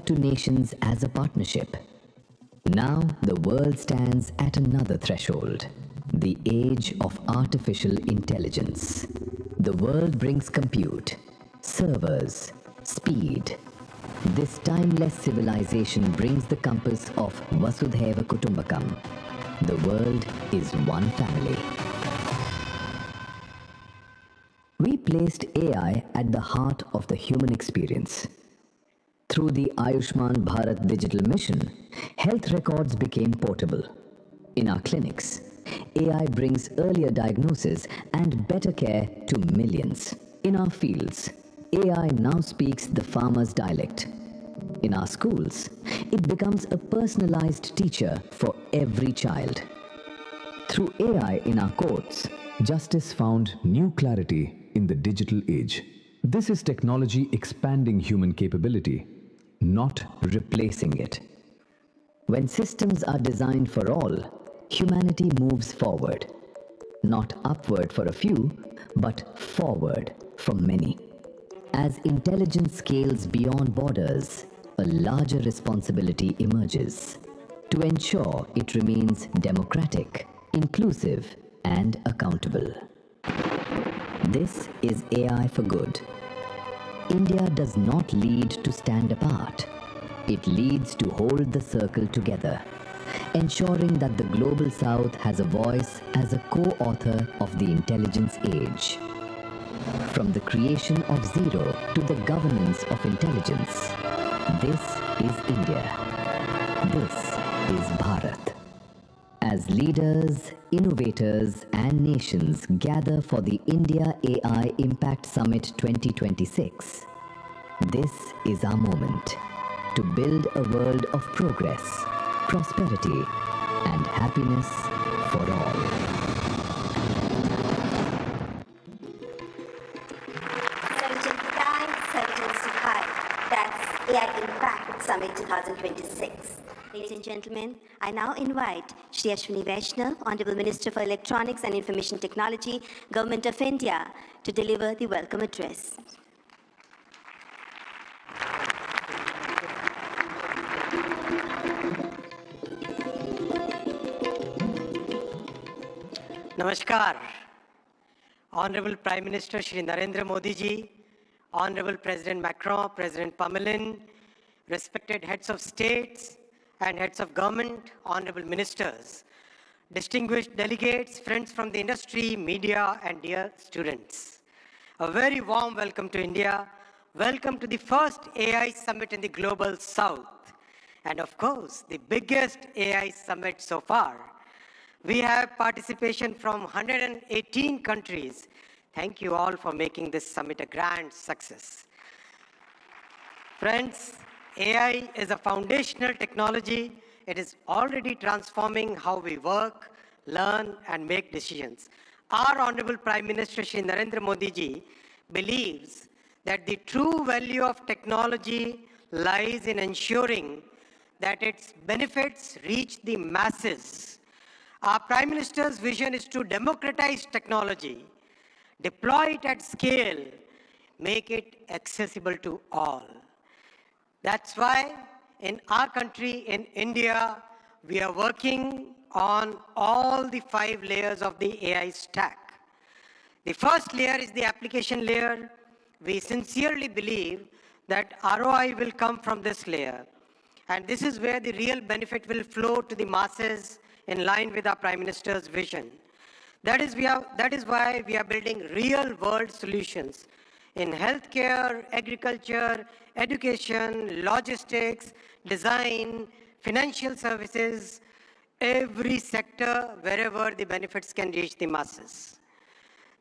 to nations as a partnership. Now the world stands at another threshold, the age of artificial intelligence. The world brings compute, servers, speed. This timeless civilization brings the compass of Vasudhaiva Kutumbakam. The world is one family. We placed AI at the heart of the human experience. Through the Ayushman Bharat digital mission, health records became portable. In our clinics, AI brings earlier diagnosis and better care to millions. In our fields, AI now speaks the farmer's dialect. In our schools, it becomes a personalized teacher for every child. Through AI in our courts, justice found new clarity in the digital age. This is technology expanding human capability, not replacing it. When systems are designed for all, humanity moves forward. Not upward for a few, but forward for many. As intelligence scales beyond borders, a larger responsibility emerges to ensure it remains democratic, inclusive, and accountable. This is AI for good. India does not lead to stand apart. It leads to hold the circle together, ensuring that the Global South has a voice as a co-author of the intelligence age. From the creation of zero to the governance of intelligence, this is India. This is Bharat. As leaders, innovators, and nations gather for the India AI Impact Summit 2026, this is our moment to build a world of progress, prosperity, and happiness for all. That's AI Impact Summit 2026. Ladies and gentlemen, I now invite Shri Ashwini Vaishnav, Honorable Minister for Electronics and Information Technology, Government of India, to deliver the welcome address. Namaskar. Honorable Prime Minister Shri Narendra Modi ji, Honorable President Macron, President Pamelin, respected heads of states and heads of government, honorable ministers, distinguished delegates, friends from the industry, media, and dear students. A very warm welcome to India. Welcome to the first AI summit in the Global South. And of course, the biggest AI summit so far. We have participation from 118 countries. Thank you all for making this summit a grand success. Friends, AI is a foundational technology. It is already transforming how we work, learn, and make decisions. Our Honorable Prime Minister Shri Narendra Modi ji believes that the true value of technology lies in ensuring that its benefits reach the masses. Our Prime Minister's vision is to democratize technology, deploy it at scale, make it accessible to all. That's why in our country, in India, we are working on all the 5 layers of the AI stack. The first layer is the application layer. We sincerely believe that ROI will come from this layer. And this is where the real benefit will flow to the masses in line with our Prime Minister's vision. That is why we are building real-world solutions in healthcare, agriculture, education, logistics, design, financial services, every sector wherever the benefits can reach the masses.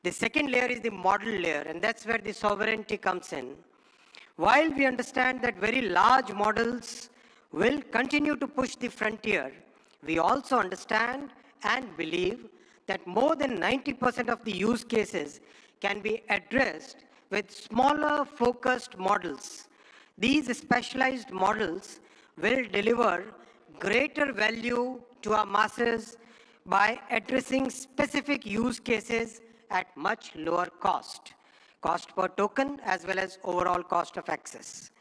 The second layer is the model layer, and that's where the sovereignty comes in. While we understand that very large models will continue to push the frontier, we also understand and believe that more than 90% of the use cases can be addressed with smaller focused models. These specialized models will deliver greater value to our masses by addressing specific use cases at much lower cost per token as well as overall cost of access.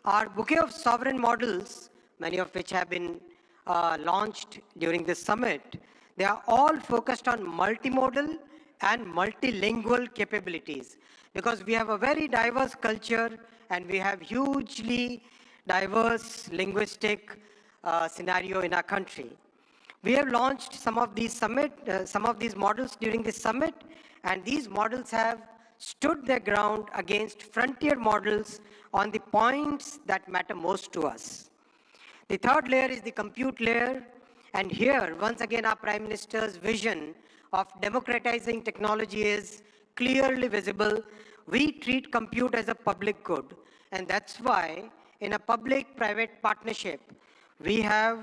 Our bouquet of sovereign models, many of which have been launched during this summit, they are all focused on multimodal and multilingual capabilities, because we have a very diverse culture and we have hugely diverse linguistic scenario in our country. We have launched some of these models during this summit, and these models have stood their ground against frontier models on the points that matter most to us. The third layer is the compute layer, and here, once again, our Prime Minister's vision of democratizing technology is clearly visible. We treat compute as a public good, and that's why, in a public-private partnership, we have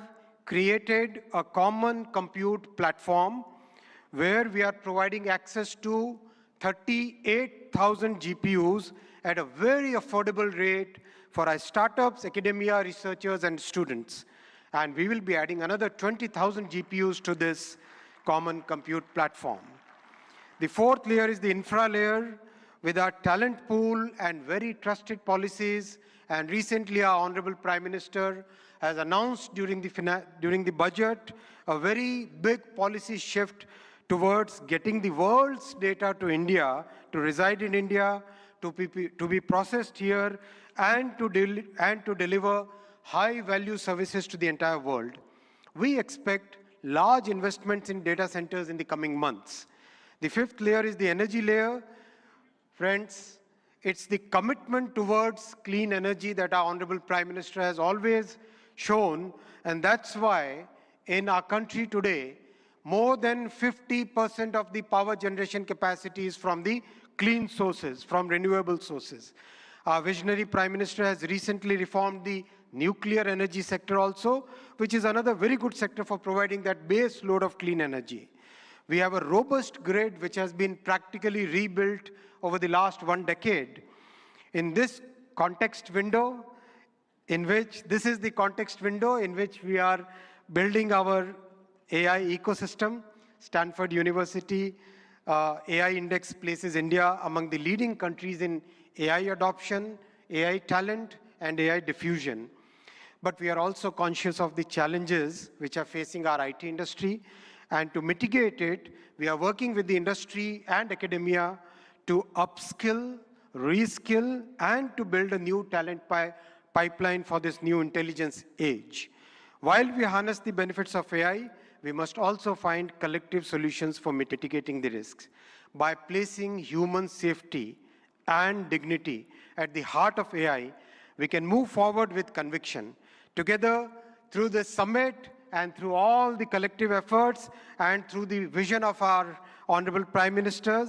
created a common compute platform where we are providing access to 38,000 GPUs at a very affordable rate for our startups, academia, researchers, and students. And we will be adding another 20,000 GPUs to this common compute platform. The fourth layer is the infra layer with our talent pool and very trusted policies. And recently, our Honorable Prime Minister has announced during the budget a very big policy shift towards getting the world's data to India, to reside in India, to be processed here, and to deliver high-value services to the entire world. We expect large investments in data centers in the coming months. The fifth layer is the energy layer. Friends, it's the commitment towards clean energy that our Honorable Prime Minister has always shown, and that's why in our country today, more than 50% of the power generation capacity is from the clean sources, from renewable sources. Our visionary Prime Minister has recently reformed the nuclear energy sector also, which is another very good sector for providing that base load of clean energy. We have a robust grid which has been practically rebuilt over the last 1 decade. In this context window, this is the context window in which we are building our AI ecosystem. Stanford University AI Index places India among the leading countries in AI adoption, AI talent, and AI diffusion. But we are also conscious of the challenges which are facing our IT industry. And to mitigate it, we are working with the industry and academia to upskill, reskill, and to build a new talent pipeline for this new intelligence age. While we harness the benefits of AI, we must also find collective solutions for mitigating the risks. By placing human safety and dignity at the heart of AI, we can move forward with conviction. Together, through this summit and through all the collective efforts and through the vision of our Honorable Prime Minister,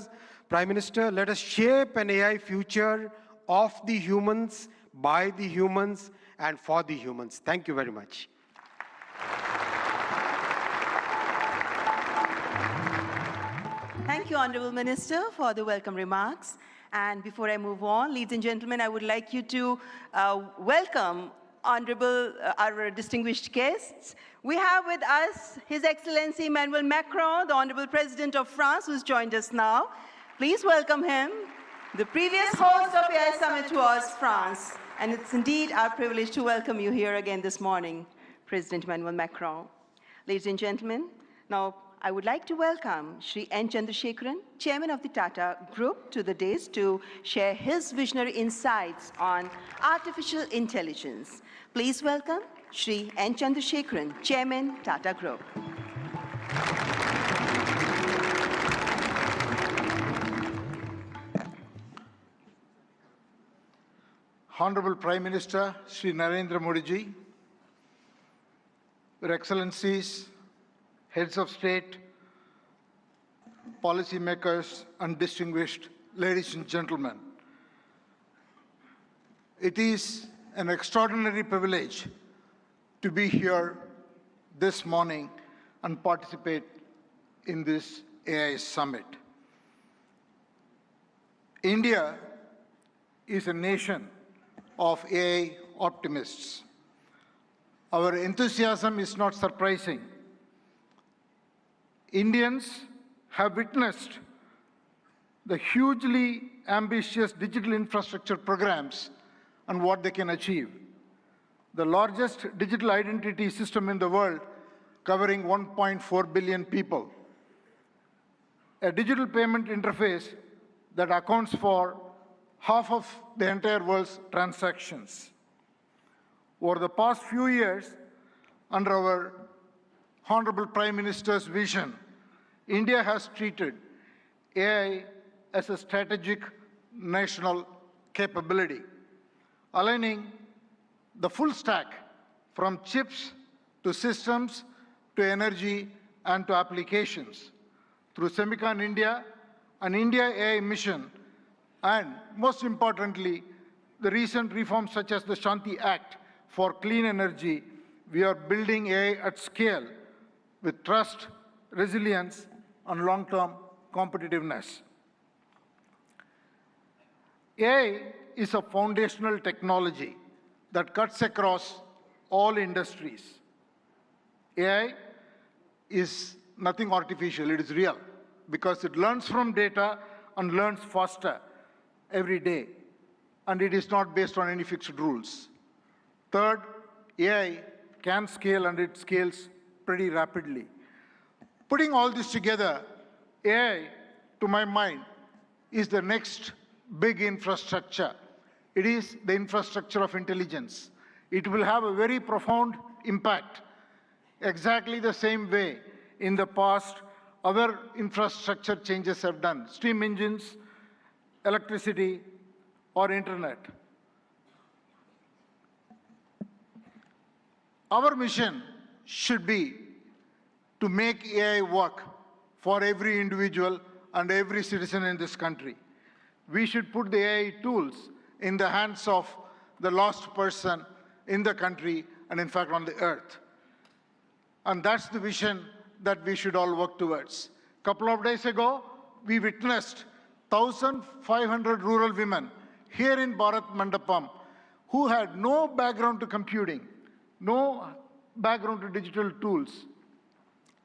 let us shape an AI future of the humans, by the humans, and for the humans. Thank you very much. Thank you, Honorable Minister, for the welcome remarks. And before I move on, ladies and gentlemen, I would like you to welcome our distinguished guests. We have with us His Excellency Emmanuel Macron, the Honorable President of France, who's joined us now. Please welcome him. The previous host of AI Summit was France, and it's indeed our privilege to welcome you here again this morning, President Emmanuel Macron. Ladies and gentlemen, now I would like to welcome Shri N. Chandrasekaran, Chairman of the Tata Group, to the dais to share his visionary insights on artificial intelligence. Please welcome Shri N. Chandrasekaran, Chairman, Tata Group. Honorable Prime Minister Shri Narendra Modi ji, Your Excellencies, Heads of State, policymakers, and distinguished ladies and gentlemen. It is an extraordinary privilege to be here this morning and participate in this AI Summit. India is a nation of AI optimists. Our enthusiasm is not surprising. Indians have witnessed the hugely ambitious digital infrastructure programs and what they can achieve. the largest digital identity system in the world, covering 1.4 billion people. A digital payment interface that accounts for half of the entire world's transactions. Over the past few years, under our Honorable Prime Minister's vision, India has treated AI as a strategic national capability, aligning the full stack from chips to systems to energy and to applications through Semicon India, an India AI mission, and most importantly, the recent reforms such as the Shanti Act for clean energy. We are building AI at scale with trust, resilience, and long-term competitiveness. AI is a foundational technology that cuts across all industries. AI is nothing artificial, it is real, because it learns from data and learns faster every day, and it is not based on any fixed rules. Third, AI can scale, and it scales pretty rapidly. Putting all this together, AI, to my mind, is the next big infrastructure. It is the infrastructure of intelligence. It will have a very profound impact, exactly the same way in the past other infrastructure changes have done, steam engines, electricity, or internet. Our mission should be to make AI work for every individual and every citizen in this country. We should put the AI tools in the hands of the last person in the country and in fact on the earth. And that's the vision that we should all work towards. A couple of days ago, we witnessed 1,500 rural women here in Bharat Mandapam who had no background to computing, no background to digital tools.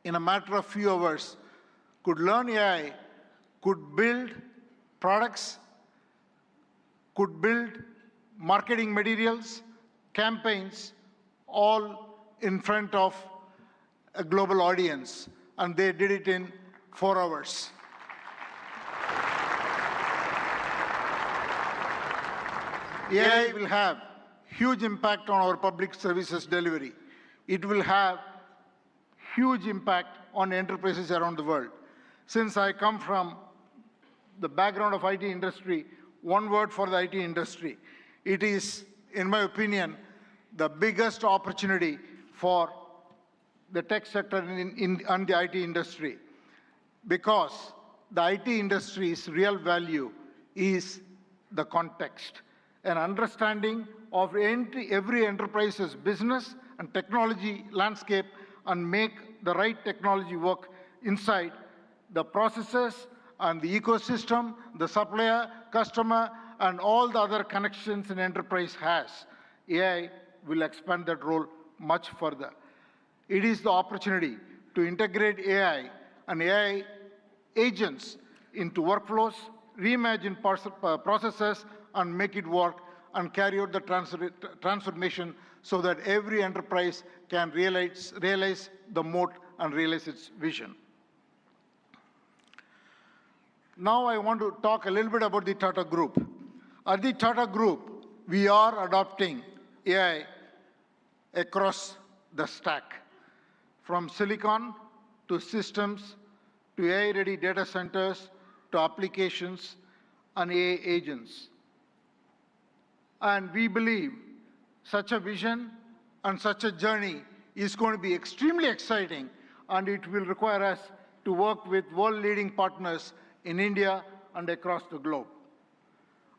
In a matter of few hours, could learn AI, could build products, could build marketing materials, campaigns, all in front of a global audience, and they did it in 4 hours. AI will have huge impact on our public services delivery. It will have huge impact on enterprises around the world. Since I come from the background of IT industry, one word for the IT industry. It is, in my opinion, the biggest opportunity for the tech sector and the IT industry, because the IT industry's real value is the context, an understanding of every enterprise's business and technology landscape, and make the right technology work inside the processes and the ecosystem, the supplier, customer, and all the other connections an enterprise has. AI will expand that role much further. It is the opportunity to integrate AI and AI agents into workflows, reimagine processes, and make it work, and carry out the transformation so that every enterprise can realize the moat and realize its vision. Now I want to talk a little bit about the Tata Group. At the Tata Group, we are adopting AI across the stack, from silicon to systems to AI-ready data centers to applications and AI agents. And we believe such a vision and such a journey is going to be extremely exciting, and it will require us to work with world-leading partners in India and across the globe.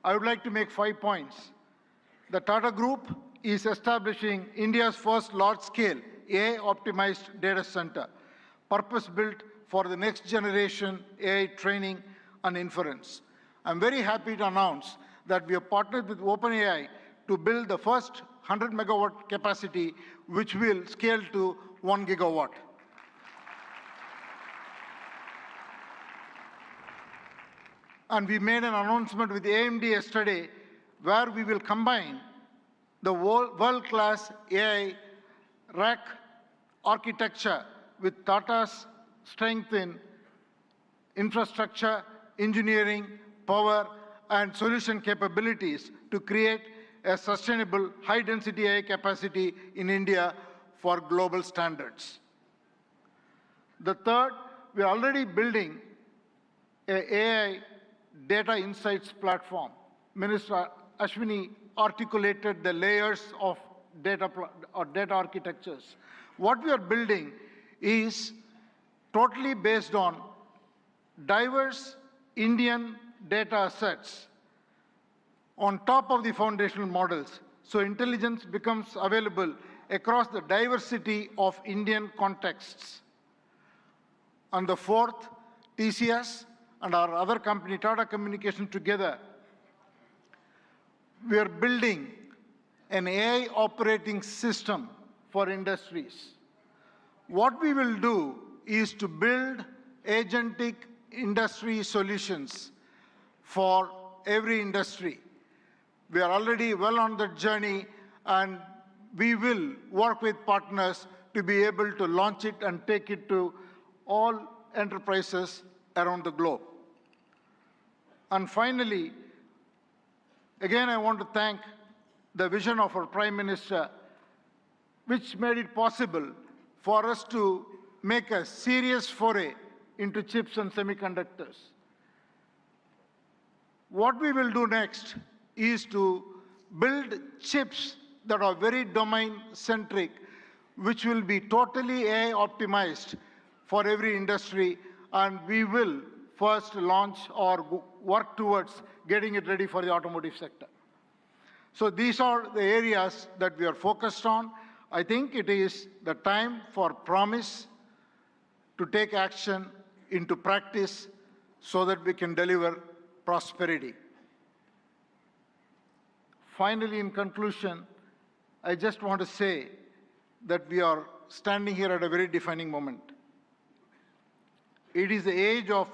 I would like to make 5 points. The Tata Group is establishing India's first large-scale AI-optimized data center, purpose-built for the next generation AI training and inference. I'm very happy to announce that we have partnered with OpenAI to build the first 100 megawatt capacity, which will scale to 1 gigawatt. And we made an announcement with AMD yesterday, where we will combine the world-class AI rack architecture with Tata's strength in infrastructure, engineering, power, and solution capabilities to create a sustainable high-density AI capacity in India for global standards. The third, we are already building an AI data insights platform. Minister Ashwini articulated the layers of data architectures. What we are building is totally based on diverse Indian data sets on top of the foundational models. So intelligence becomes available across the diversity of Indian contexts. And the fourth, TCS and our other company, Tata Communications together, we are building an AI operating system for industries. What we will do is to build agentic industry solutions for every industry. We are already well on that journey, and we will work with partners to be able to launch it and take it to all enterprises around the globe. And finally, again, I want to thank the vision of our Prime Minister, which made it possible for us to make a serious foray into chips and semiconductors. What we will do next is to build chips that are very domain-centric, which will be totally AI optimized for every industry, and we will first launch or work towards getting it ready for the automotive sector. So these are the areas that we are focused on. I think it is the time for promise to take action into practice so that we can deliver prosperity. Finally, in conclusion, I just want to say that we are standing here at a very defining moment. It is the age of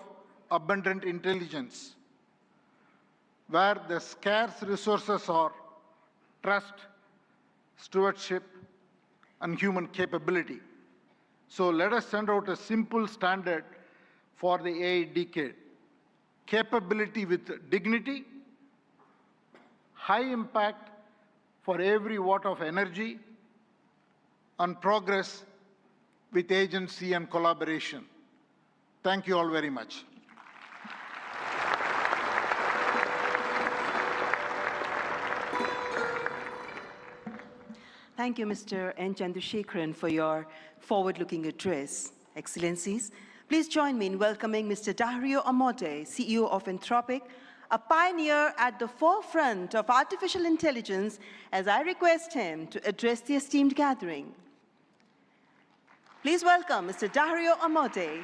abundant intelligence, where the scarce resources are trust, stewardship, and human capability. So let us send out a simple standard for the AI decade. Capability with dignity, high impact for every watt of energy, and progress with agency and collaboration. Thank you all very much. Thank you, Mr. N. Chandrasekharan, for your forward-looking address. Excellencies, please join me in welcoming Mr. Dario Amodei, CEO of Anthropic, a pioneer at the forefront of artificial intelligence, as I request him to address the esteemed gathering. Please welcome Mr. Dario Amodei.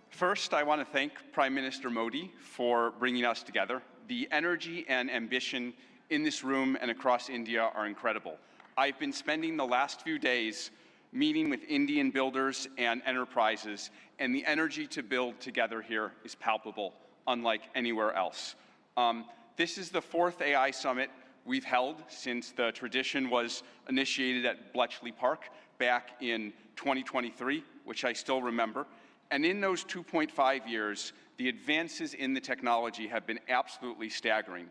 First, I want to thank Prime Minister Modi for bringing us together. The energy and ambition in this room and across India are incredible. I've been spending the last few days meeting with Indian builders and enterprises, and the energy to build together here is palpable, unlike anywhere else. This is the 4th AI summit we've held since the tradition was initiated at Bletchley Park back in 2023, which I still remember. And in those 2.5 years, the advances in the technology have been absolutely staggering.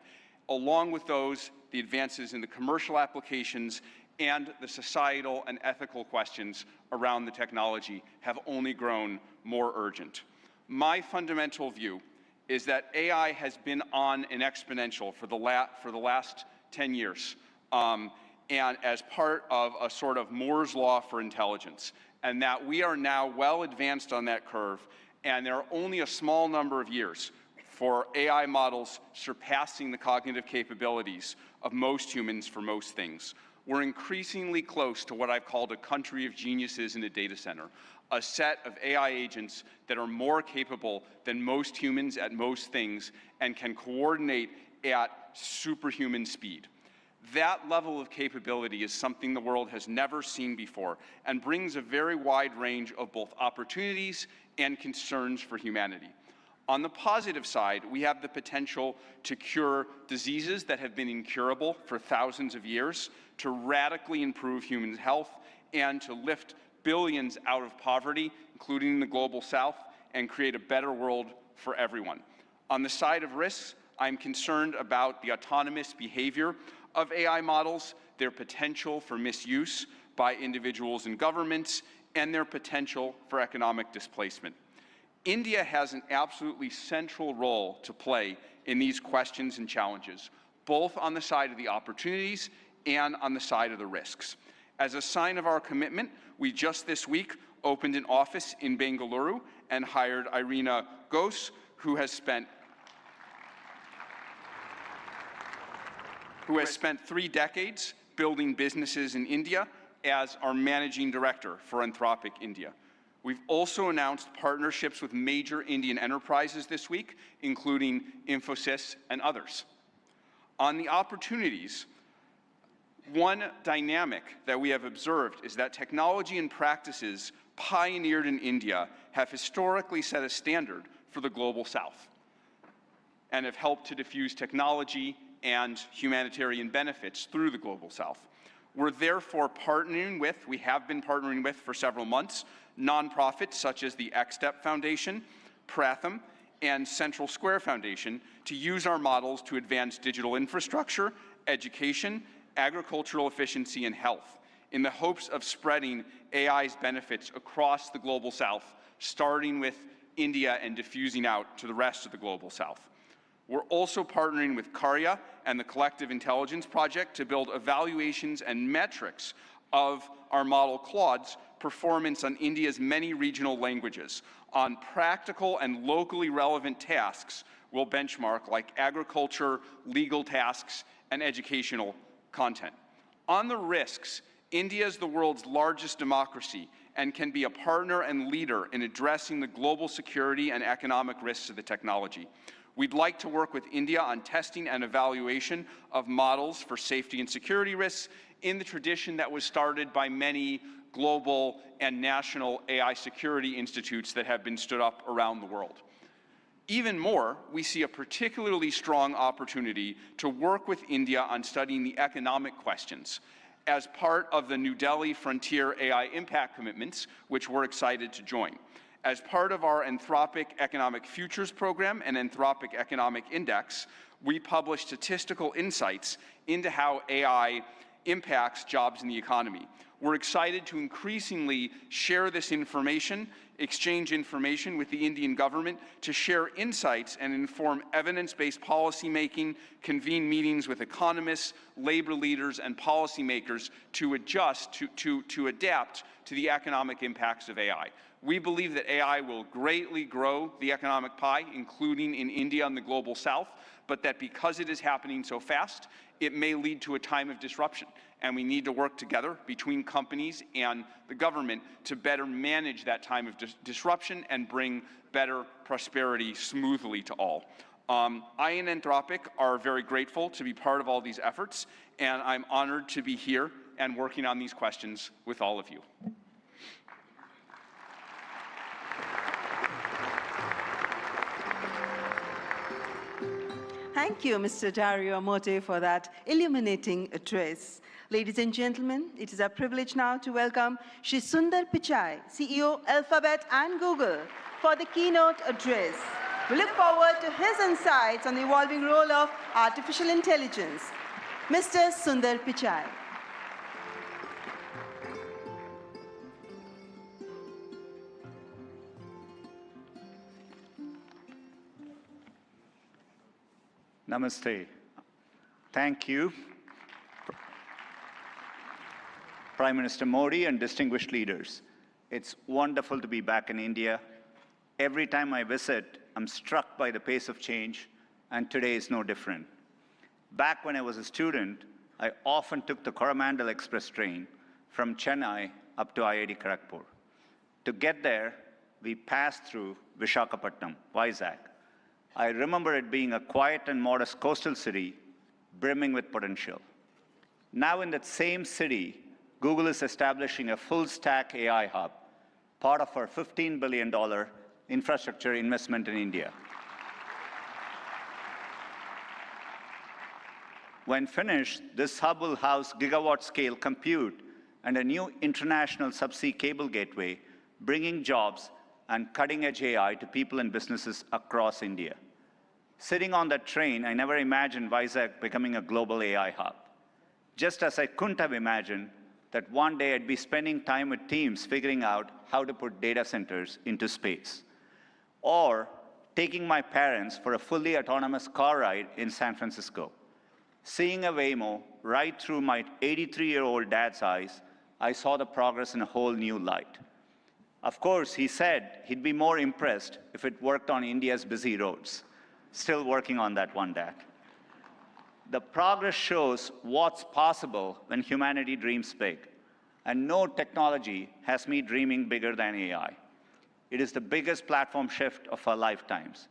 Along with those, the advances in the commercial applications and the societal and ethical questions around the technology have only grown more urgent. My fundamental view is that AI has been on an exponential for the last 10 years, and as part of a sort of Moore's law for intelligence, and that we are now well advanced on that curve, and there are only a small number of years for AI models surpassing the cognitive capabilities of most humans for most things. We're increasingly close to what I've called a country of geniuses in a data center, a set of AI agents that are more capable than most humans at most things and can coordinate at superhuman speed. That level of capability is something the world has never seen before and brings a very wide range of both opportunities and concerns for humanity. On the positive side, we have the potential to cure diseases that have been incurable for thousands of years, to radically improve human health, and to lift billions out of poverty, including the global south, and create a better world for everyone. On the side of risks, I'm concerned about the autonomous behavior of AI models, their potential for misuse by individuals and governments, and their potential for economic displacement. India has an absolutely central role to play in these questions and challenges, both on the side of the opportunities and on the side of the risks. As a sign of our commitment, we just this week opened an office in Bengaluru and hired Irina Ghose, who has spent 3 decades building businesses in India as our managing director for Anthropic India. We've also announced partnerships with major Indian enterprises this week, including Infosys and others. On the opportunities, one dynamic that we have observed is that technology and practices pioneered in India have historically set a standard for the global south and have helped to diffuse technology and humanitarian benefits through the global south. We're therefore we have been partnering with for several months, nonprofits such as the XSTEP Foundation, Pratham, and Central Square Foundation to use our models to advance digital infrastructure, education, agricultural efficiency, and health, in the hopes of spreading AI's benefits across the global south, starting with India and diffusing out to the rest of the global south. We're also partnering with Karya and the Collective Intelligence Project to build evaluations and metrics of our model Claude's performance on India's many regional languages. On practical and locally relevant tasks we'll benchmark, like agriculture, legal tasks, and educational content. On the risks, India is the world's largest democracy and can be a partner and leader in addressing the global security and economic risks of the technology. We'd like to work with India on testing and evaluation of models for safety and security risks in the tradition that was started by many global and national AI security institutes that have been stood up around the world. Even more, we see a particularly strong opportunity to work with India on studying the economic questions as part of the New Delhi Frontier AI Impact Commitments, which we're excited to join. As part of our Anthropic Economic Futures Program and Anthropic Economic Index, we publish statistical insights into how AI impacts jobs in the economy. We're excited to increasingly share this information, exchange information with the Indian government to share insights and inform evidence-based policymaking, convene meetings with economists, labor leaders, and policymakers to adapt to the economic impacts of AI. We believe that AI will greatly grow the economic pie, including in India and the global south, but that because it is happening so fast, it may lead to a time of disruption. And we need to work together between companies and the government to better manage that time of disruption and bring better prosperity smoothly to all. I and Anthropic are very grateful to be part of all these efforts, and I'm honored to be here and working on these questions with all of you. Thank you, Mr. Dario Amorte, for that illuminating address. Ladies and gentlemen, it is our privilege now to welcome Shri Sundar Pichai, CEO, Alphabet and Google, for the keynote address. We look forward to his insights on the evolving role of artificial intelligence. Mr. Sundar Pichai. Namaste. Thank you, Prime Minister Modi and distinguished leaders. It's wonderful to be back in India. Every time I visit, I'm struck by the pace of change, and today is no different. Back when I was a student, I often took the Coromandel Express train from Chennai up to IIT Kharagpur. To get there, we passed through Visakhapatnam, Vizag. I remember it being a quiet and modest coastal city, brimming with potential. Now in that same city, Google is establishing a full-stack AI hub, part of our $15 billion infrastructure investment in India. When finished, this hub will house gigawatt-scale compute and a new international subsea cable gateway, bringing jobs and cutting-edge AI to people and businesses across India. Sitting on that train, I never imagined Vizag becoming a global AI hub. Just as I couldn't have imagined that one day I'd be spending time with teams figuring out how to put data centers into space. Or taking my parents for a fully autonomous car ride in San Francisco. Seeing a Waymo right through my 83-year-old dad's eyes, I saw the progress in a whole new light. Of course, he said he'd be more impressed if it worked on India's busy roads. Still working on that one, Dad. The progress shows what's possible when humanity dreams big. And no technology has me dreaming bigger than AI. It is the biggest platform shift of our lifetimes.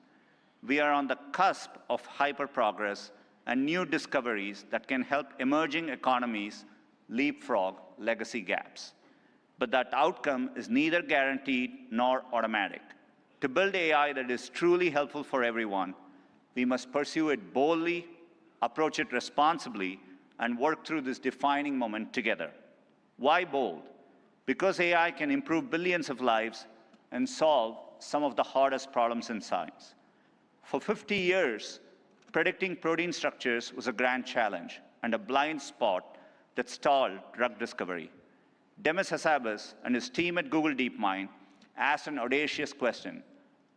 We are on the cusp of hyper-progress and new discoveries that can help emerging economies leapfrog legacy gaps. But that outcome is neither guaranteed nor automatic. To build AI that is truly helpful for everyone, we must pursue it boldly, approach it responsibly, and work through this defining moment together. Why bold? Because AI can improve billions of lives and solve some of the hardest problems in science. For 50 years, predicting protein structures was a grand challenge and a blind spot that stalled drug discovery. Demis Hassabis and his team at Google DeepMind asked an audacious question: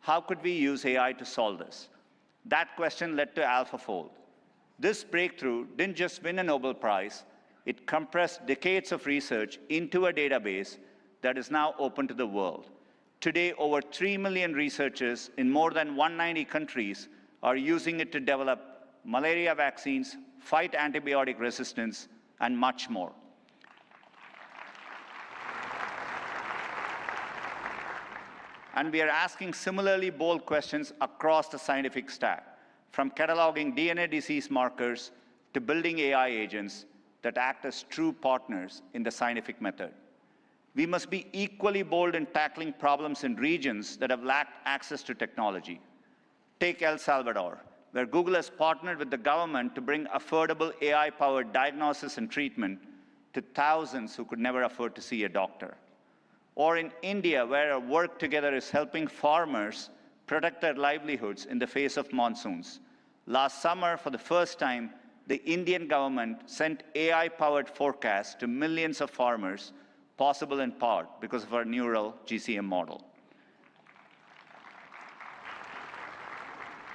how could we use AI to solve this? That question led to AlphaFold. This breakthrough didn't just win a Nobel Prize, it compressed decades of research into a database that is now open to the world. Today, over 3 million researchers in more than 190 countries are using it to develop malaria vaccines, fight antibiotic resistance, and much more. And we are asking similarly bold questions across the scientific stack, from cataloging DNA disease markers to building AI agents that act as true partners in the scientific method. We must be equally bold in tackling problems in regions that have lacked access to technology. Take El Salvador, where Google has partnered with the government to bring affordable AI-powered diagnosis and treatment to thousands who could never afford to see a doctor. Or in India, where our work together is helping farmers protect their livelihoods in the face of monsoons. Last summer, for the first time, the Indian government sent AI-powered forecasts to millions of farmers, possible in part because of our neural GCM model.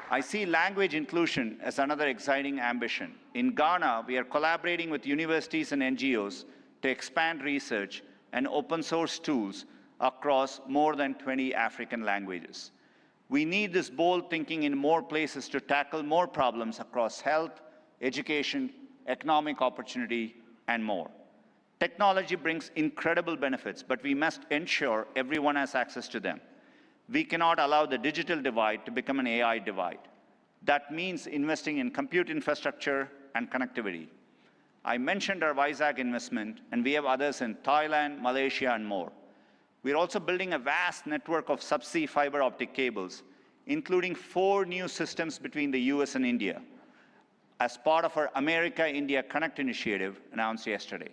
I see language inclusion as another exciting ambition. In Ghana, we are collaborating with universities and NGOs to expand research and open source tools across more than 20 African languages. We need this bold thinking in more places to tackle more problems across health, education, economic opportunity, and more. Technology brings incredible benefits, but we must ensure everyone has access to them. We cannot allow the digital divide to become an AI divide. That means investing in compute infrastructure and connectivity. I mentioned our Vizag investment, and we have others in Thailand, Malaysia, and more. We're also building a vast network of subsea fiber optic cables, including 4 new systems between the US and India, as part of our America-India Connect initiative announced yesterday.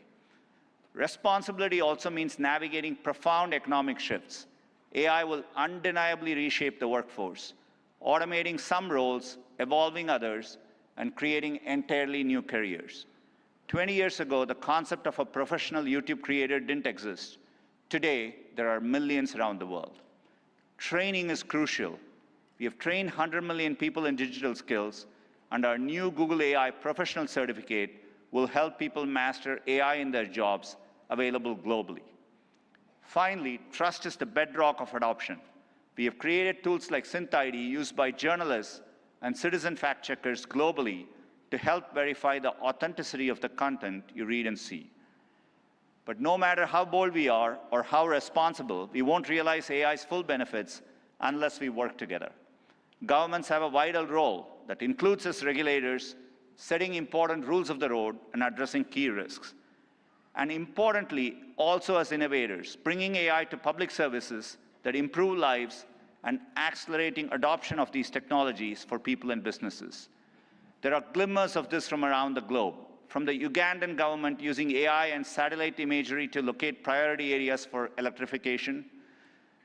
Responsibility also means navigating profound economic shifts. AI will undeniably reshape the workforce, automating some roles, evolving others, and creating entirely new careers. 20 years ago, the concept of a professional YouTube creator didn't exist. Today, there are millions around the world. Training is crucial. We have trained 100 million people in digital skills, and our new Google AI Professional Certificate will help people master AI in their jobs, available globally. Finally, trust is the bedrock of adoption. We have created tools like SynthID used by journalists and citizen fact-checkers globally to help verify the authenticity of the content you read and see. But no matter how bold we are or how responsible, we won't realize AI's full benefits unless we work together. Governments have a vital role that includes as regulators, setting important rules of the road and addressing key risks. And importantly, also as innovators, bringing AI to public services that improve lives and accelerating adoption of these technologies for people and businesses. There are glimmers of this from around the globe, from the Ugandan government using AI and satellite imagery to locate priority areas for electrification,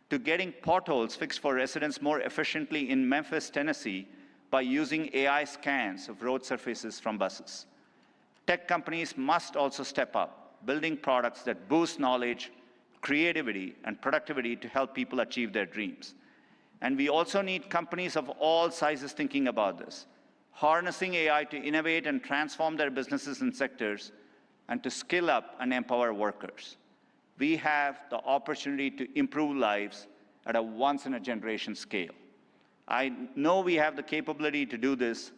to getting potholes fixed for residents more efficiently in Memphis, Tennessee, by using AI scans of road surfaces from buses. Tech companies must also step up, building products that boost knowledge, creativity, and productivity to help people achieve their dreams. And we also need companies of all sizes thinking about this, harnessing AI to innovate and transform their businesses and sectors, and to skill up and empower workers. We have the opportunity to improve lives at a once-in-a-generation scale. I know we have the capability to do this,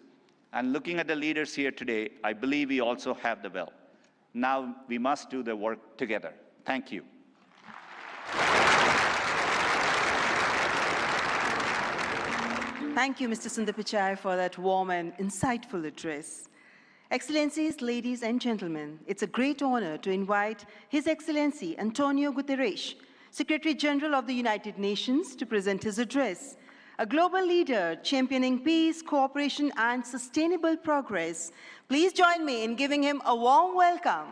and looking at the leaders here today, I believe we also have the will. Now we must do the work together. Thank you. Thank you, Mr. Sundar Pichai, for that warm and insightful address. Excellencies, ladies and gentlemen, it's a great honor to invite His Excellency Antonio Guterres, Secretary General of the United Nations, to present his address. A global leader championing peace, cooperation, and sustainable progress. Please join me in giving him a warm welcome.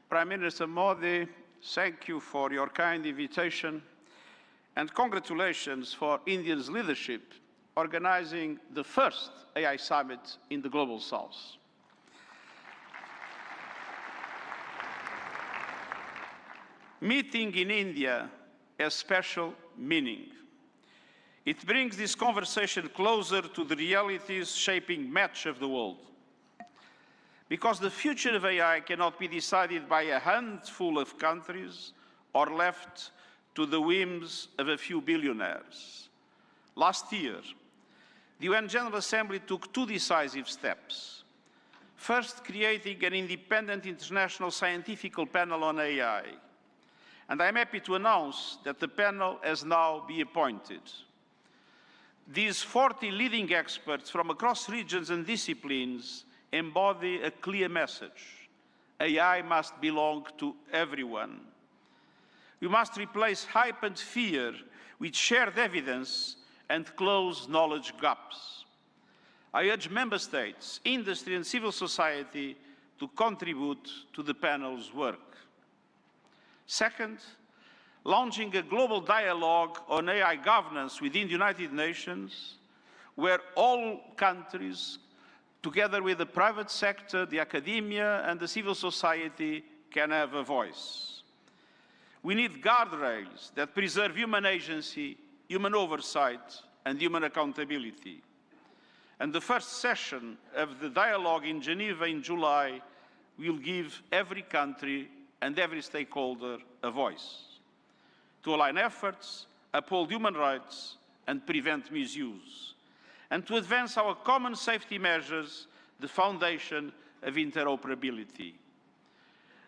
Prime Minister Modi, thank you for your kind invitation and congratulations for India's leadership organizing the first AI summit in the Global South. Meeting in India has special meaning. It brings this conversation closer to the realities shaping much of the world. Because the future of AI cannot be decided by a handful of countries or left to the whims of a few billionaires. Last year, the UN General Assembly took two decisive steps. First, creating an independent international scientific panel on AI. And I'm happy to announce that the panel has now been appointed. These 40 leading experts from across regions and disciplines embody a clear message. AI must belong to everyone. We must replace hype and fear with shared evidence and close knowledge gaps. I urge member states, industry and civil society to contribute to the panel's work. Second, launching a global dialogue on AI governance within the United Nations, where all countries, together with the private sector, the academia, and the civil society, can have a voice. We need guardrails that preserve human agency, human oversight, and human accountability. And the first session of the dialogue in Geneva in July will give every country and every stakeholder a voice to align efforts, uphold human rights, and prevent misuse, and to advance our common safety measures, the foundation of interoperability.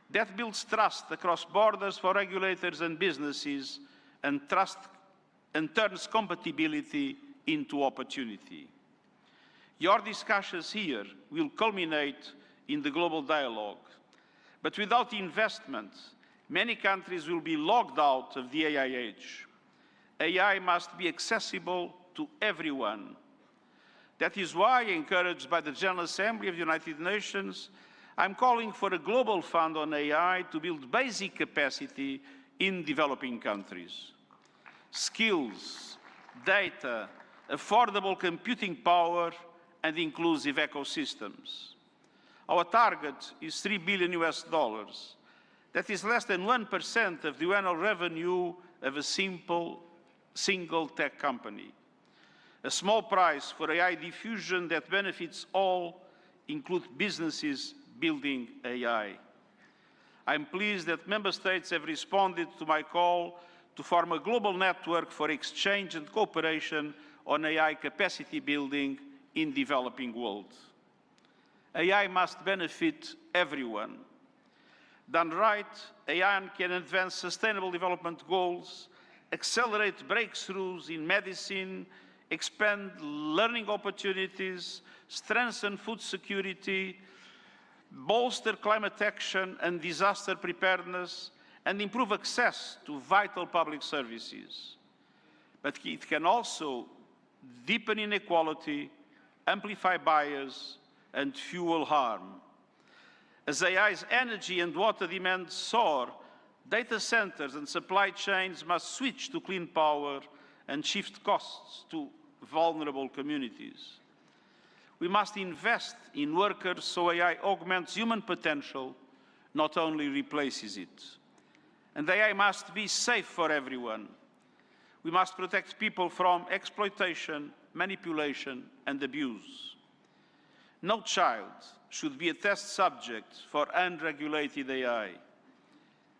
That builds trust across borders for regulators and businesses, and turns compatibility into opportunity. Your discussions here will culminate in the global dialogue. But without investment, many countries will be locked out of the AI age. AI must be accessible to everyone. That is why, encouraged by the General Assembly of the United Nations, I'm calling for a global fund on AI to build basic capacity in developing countries. Skills, data, affordable computing power, and inclusive ecosystems. Our target is $3 billion US. That is less than 1% of the annual revenue of a single tech company. A small price for AI diffusion that benefits all, include businesses building AI. I'm pleased that member states have responded to my call to form a global network for exchange and cooperation on AI capacity building in developing world. AI must benefit everyone. Done right, AI can advance sustainable development goals, accelerate breakthroughs in medicine, expand learning opportunities, strengthen food security, bolster climate action and disaster preparedness, and improve access to vital public services. But it can also deepen inequality, amplify bias, and fuel harm. As AI's energy and water demands soar, data centers and supply chains must switch to clean power and shift costs to vulnerable communities. We must invest in workers so AI augments human potential, not only replaces it. And AI must be safe for everyone. We must protect people from exploitation, manipulation, and abuse. No child should be a test subject for unregulated AI.